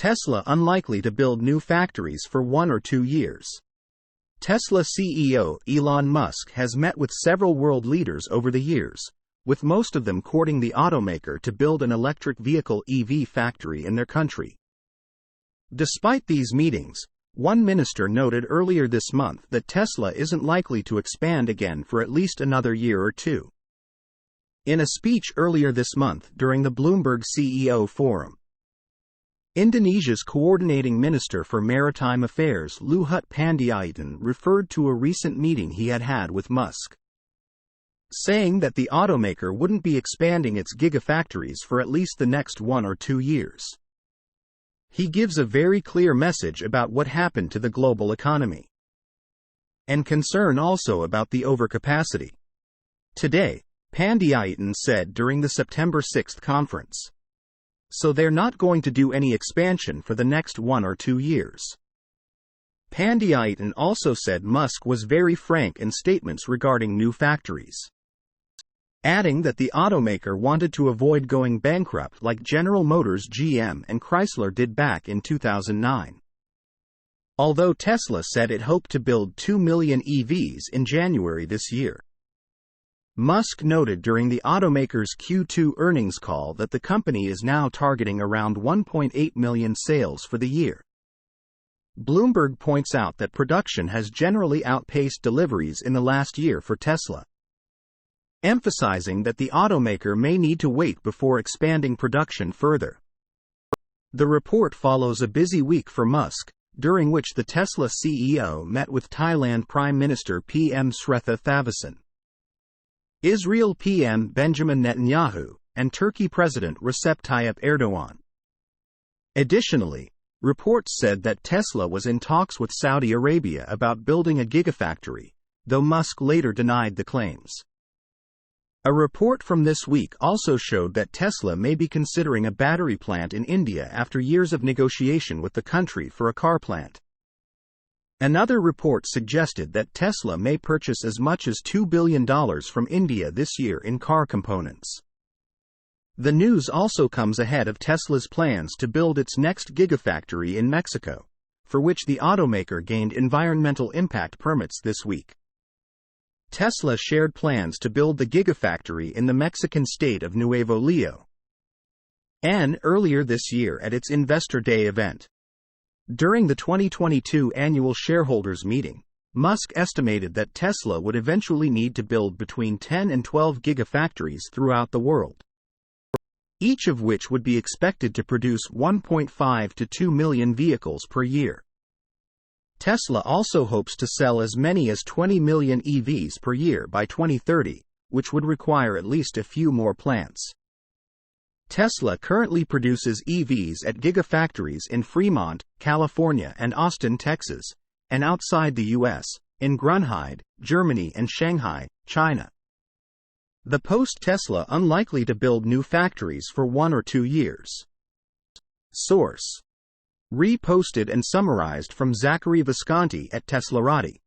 Tesla unlikely to build new factories for 1 or 2 years. Tesla CEO Elon Musk has met with several world leaders over the years, with most of them courting the automaker to build an electric vehicle EV factory in their country. Despite these meetings, one minister noted earlier this month that Tesla isn't likely to expand again for at least another year or two. In a speech earlier this month during the Bloomberg CEO Forum, Indonesia's coordinating minister for maritime affairs Luhut Panjaitan referred to a recent meeting he had with Musk, saying that the automaker wouldn't be expanding its gigafactories for at least the next 1 or 2 years. He gives a very clear message about what happened to the global economy, and concern also about the overcapacity. Today, Panjaitan said during the September 6 conference, so they're not going to do any expansion for the next 1 or 2 years. Panjaitan also said Musk was very frank in statements regarding new factories, adding that the automaker wanted to avoid going bankrupt like General Motors, GM, and Chrysler did back in 2009. Although Tesla said it hoped to build 2 million EVs in January this year. Musk noted during the automaker's Q2 earnings call that the company is now targeting around 1.8 million sales for the year. Bloomberg points out that production has generally outpaced deliveries in the last year for Tesla, emphasizing that the automaker may need to wait before expanding production further. The report follows a busy week for Musk, during which the Tesla CEO met with Thailand Prime Minister PM Sretha Thavisin, Israel PM Benjamin Netanyahu, and Turkey President Recep Tayyip Erdogan. Additionally, reports said that Tesla was in talks with Saudi Arabia about building a gigafactory, though Musk later denied the claims. A report from this week also showed that Tesla may be considering a battery plant in India after years of negotiation with the country for a car plant. Another report suggested that Tesla may purchase as much as $2 billion from India this year in car components. The news also comes ahead of Tesla's plans to build its next gigafactory in Mexico, for which the automaker gained environmental impact permits this week. Tesla shared plans to build the gigafactory in the Mexican state of Nuevo León earlier this year at its Investor Day event. During the 2022 annual shareholders meeting, Musk estimated that Tesla would eventually need to build between 10 and 12 gigafactories throughout the world, each of which would be expected to produce 1.5 to 2 million vehicles per year. Tesla also hopes to sell as many as 20 million EVs per year by 2030, which would require at least a few more plants. Tesla currently produces EVs at gigafactories in Fremont, California and Austin, Texas, and outside the U.S., in Grunheide, Germany and Shanghai, China. The post-Tesla unlikely to build new factories for 1 or 2 years. Source: reposted and summarized from Zachary Visconti at Teslarati.